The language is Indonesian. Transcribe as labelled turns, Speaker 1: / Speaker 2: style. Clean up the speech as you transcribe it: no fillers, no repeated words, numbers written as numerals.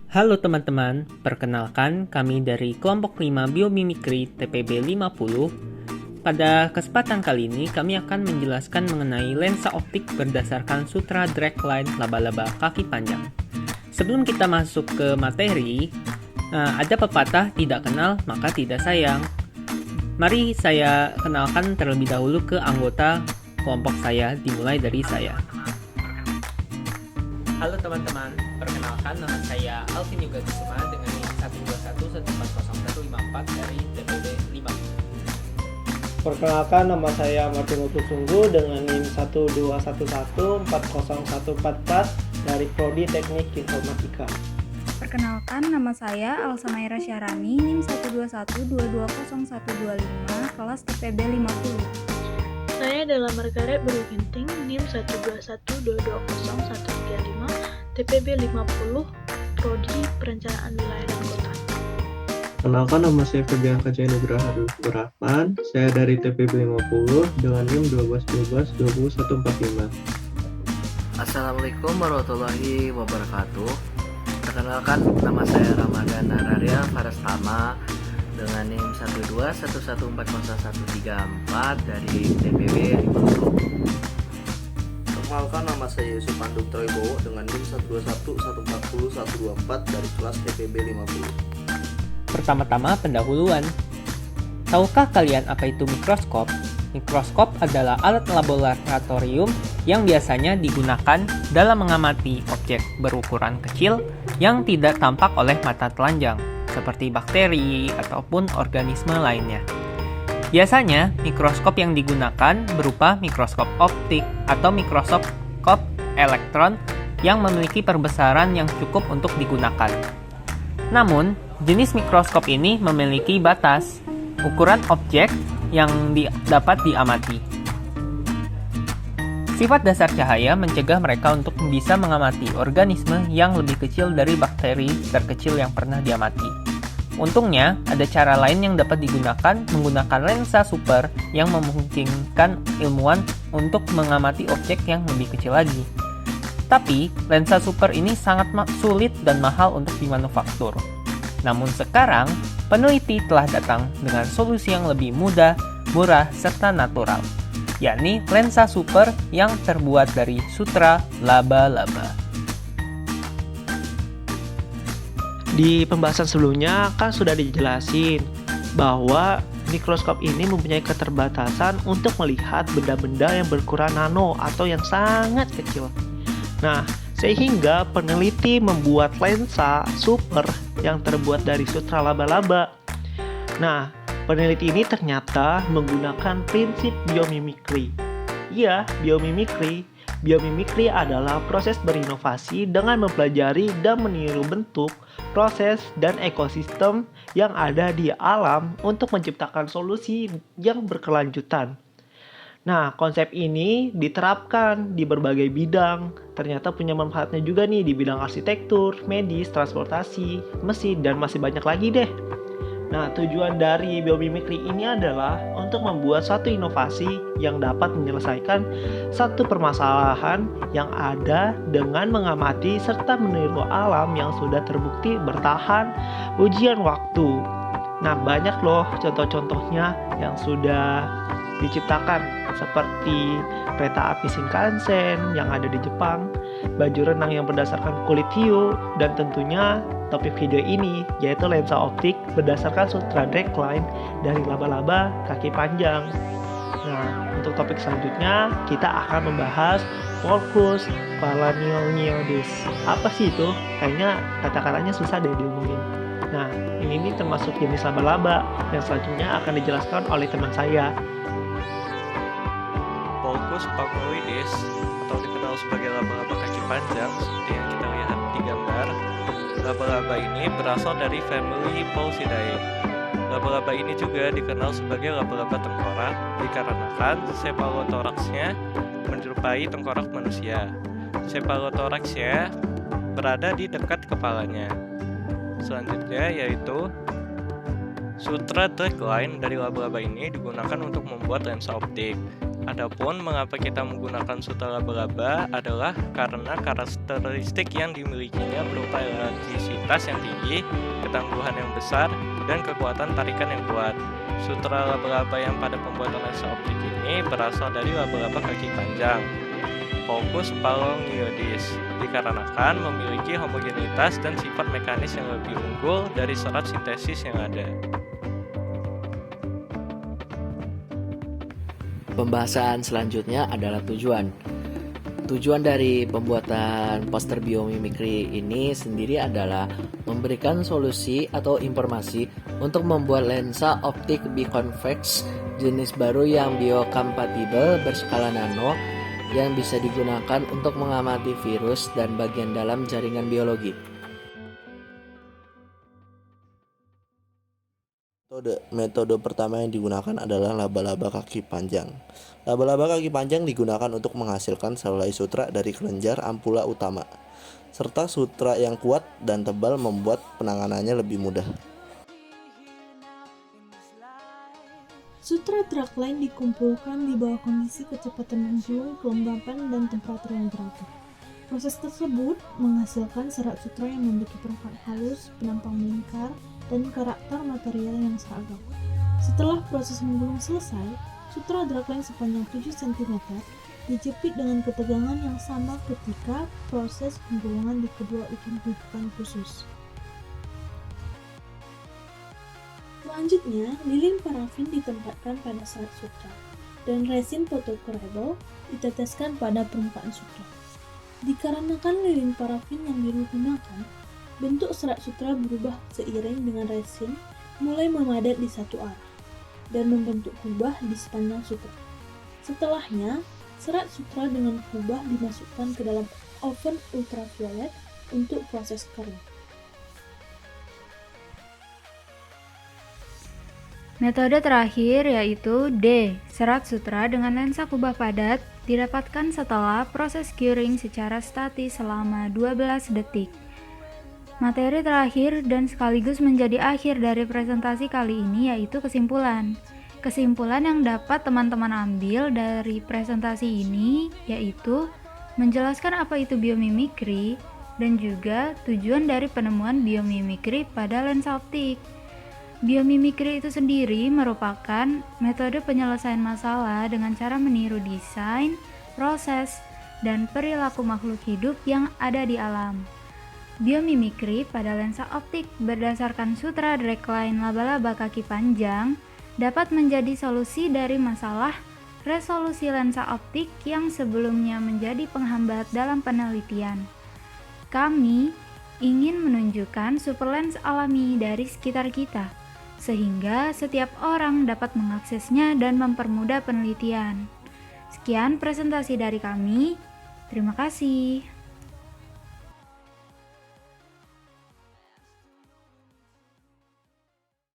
Speaker 1: Halo teman-teman, perkenalkan kami dari kelompok 5 Biomimikry TPB 50. Pada kesempatan kali ini kami akan menjelaskan mengenai lensa optik berdasarkan sutra dragline laba-laba kaki panjang. Sebelum kita masuk ke materi, ada pepatah tidak kenal maka tidak sayang. Mari saya kenalkan terlebih dahulu ke anggota kelompok saya, dimulai dari saya. Halo teman-teman, perkenalkan nama saya Alvin Yoga Kusuma dengan NIM 121140154 dari TPB 5.
Speaker 2: Perkenalkan, nama saya Martin Sungguh dengan NIM 121140144 dari Prodi Teknik Informatika.
Speaker 3: Perkenalkan, nama saya Alsa Maira Syarani, NIM 121220125, kelas TPB 50.
Speaker 4: Saya adalah Margaret Beruginting, NIM 121220135, TPB 50, Prodi Perencanaan Wilayah dan Kota.
Speaker 5: Kenalkan, nama saya Febian Kaca Nugraha Rahman. Saya dari TPB 50 dengan NIM 121220145.
Speaker 6: Assalamualaikum warahmatullahi wabarakatuh. Perkenalkan, nama saya Ramadan Nararia Farastama dengan NIM 121140134 dari TPB 50.
Speaker 7: Perkenalkan, nama saya Yusuf Panduk Troibowo dengan NIM 121140124 dari kelas TPB 50.
Speaker 1: Pertama-tama pendahuluan. Tahukah kalian apa itu mikroskop? Mikroskop adalah alat laboratorium yang biasanya digunakan dalam mengamati objek berukuran kecil yang tidak tampak oleh mata telanjang, seperti bakteri ataupun organisme lainnya. Biasanya, mikroskop yang digunakan berupa mikroskop optik atau mikroskop elektron yang memiliki perbesaran yang cukup untuk digunakan. Namun, jenis mikroskop ini memiliki batas ukuran objek yang dapat diamati. Sifat dasar cahaya mencegah mereka untuk bisa mengamati organisme yang lebih kecil dari bakteri terkecil yang pernah diamati. Untungnya, ada cara lain yang dapat digunakan menggunakan lensa super yang memungkinkan ilmuwan untuk mengamati objek yang lebih kecil lagi. Tapi, lensa super ini sangat sulit dan mahal untuk dimanufaktur. Namun sekarang, peneliti telah datang dengan solusi yang lebih mudah, murah, serta natural, yakni lensa super yang terbuat dari sutra laba-laba.
Speaker 2: Di pembahasan sebelumnya kan sudah dijelasin bahwa mikroskop ini mempunyai keterbatasan untuk melihat benda-benda yang berukuran nano atau yang sangat kecil. Nah, sehingga peneliti membuat lensa super yang terbuat dari sutra laba-laba. Nah, peneliti ini ternyata menggunakan prinsip biomimikri. Iya, biomimikri. Biomimikri adalah proses berinovasi dengan mempelajari dan meniru bentuk, proses, dan ekosistem yang ada di alam untuk menciptakan solusi yang berkelanjutan. Nah, konsep ini diterapkan di berbagai bidang. Ternyata punya manfaatnya juga nih di bidang arsitektur, medis, transportasi, mesin, dan masih banyak lagi deh. Nah, tujuan dari biomimikri ini adalah untuk membuat satu inovasi yang dapat menyelesaikan satu permasalahan yang ada dengan mengamati serta meniru alam yang sudah terbukti bertahan ujian waktu. Nah, banyak loh contoh-contohnya yang sudah diciptakan, seperti kereta api Shinkansen yang ada di Jepang, baju renang yang berdasarkan kulit hiu, dan tentunya topik video ini yaitu lensa optik berdasarkan sutra dragline dari laba-laba kaki panjang. Nah, untuk topik selanjutnya kita akan membahas Porcus palaeologicus. Apa sih itu? Kayaknya kata-katanya susah deh diomongin. Nah, ini termasuk jenis laba-laba yang selanjutnya akan dijelaskan oleh teman saya.
Speaker 8: Porcus palaeologicus atau dikenal sebagai laba-laba kaki panjang seperti yang kita lihat di gambar. Laba-laba ini berasal dari famili Paucidae. Laba-laba ini juga dikenal sebagai laba-laba tengkorak dikarenakan cephalothoraxnya menyerupai tengkorak manusia. Cephalothoraxnya berada di dekat kepalanya. Selanjutnya yaitu sutra dragline dari laba-laba ini digunakan untuk membuat lensa optik. Adapun mengapa kita menggunakan sutra laba-laba adalah karena karakteristik yang dimilikinya berupa elastisitas yang tinggi, ketangguhan yang besar, dan kekuatan tarikan yang kuat. Sutra laba-laba yang pada pembuatan lensa optik ini berasal dari laba-laba kaki panjang, Focus Phalangioides, dikarenakan memiliki homogenitas dan sifat mekanis yang lebih unggul dari serat sintesis yang ada.
Speaker 6: Pembahasan selanjutnya adalah tujuan. Tujuan dari pembuatan poster biomimikri ini sendiri adalah memberikan solusi atau informasi untuk membuat lensa optik biconvex jenis baru yang biokompatibel berskala nano yang bisa digunakan untuk mengamati virus dan bagian dalam jaringan biologi.
Speaker 7: Metode pertama yang digunakan adalah laba-laba kaki panjang. Laba-laba kaki panjang digunakan untuk menghasilkan selai sutra dari kelenjar ampula utama, serta sutra yang kuat dan tebal membuat penanganannya lebih mudah.
Speaker 9: Sutra dragline dikumpulkan di bawah kondisi kecepatan gulung, kelembapan, dan temperatur yang teratur. Proses tersebut menghasilkan serat sutra yang memiliki permukaan halus, penampang melingkar, dan karakter material yang seragam. Setelah proses menggulung selesai, sutra dragline sepanjang 7 cm dijepit dengan ketegangan yang sama ketika proses penggulungan di kedua ujung gundukan khusus. Selanjutnya, lilin parafin ditempatkan pada serat sutra, dan resin photocurable diteteskan pada permukaan sutra. Dikarenakan lilin parafin yang digunakan, bentuk serat sutra berubah seiring dengan resin mulai memadat di satu arah dan membentuk kubah di sepanjang sutra. Setelahnya, serat sutra dengan kubah dimasukkan ke dalam oven ultraviolet untuk proses kering.
Speaker 3: Metode terakhir yaitu D. Serat sutra dengan lensa kubah padat didapatkan setelah proses curing secara statis selama 12 detik. Materi terakhir dan sekaligus menjadi akhir dari presentasi kali ini yaitu kesimpulan. Kesimpulan yang dapat teman-teman ambil dari presentasi ini yaitu menjelaskan apa itu biomimikri dan juga tujuan dari penemuan biomimikri pada lensa optik. Biomimikri itu sendiri merupakan metode penyelesaian masalah dengan cara meniru desain, proses, dan perilaku makhluk hidup yang ada di alam. Biomimikri pada lensa optik berdasarkan sutra dragline laba-laba kaki panjang dapat menjadi solusi dari masalah resolusi lensa optik yang sebelumnya menjadi penghambat dalam penelitian. Kami ingin menunjukkan superlens alami dari sekitar kita, sehingga setiap orang dapat mengaksesnya dan mempermudah penelitian. Sekian presentasi dari kami. Terima kasih.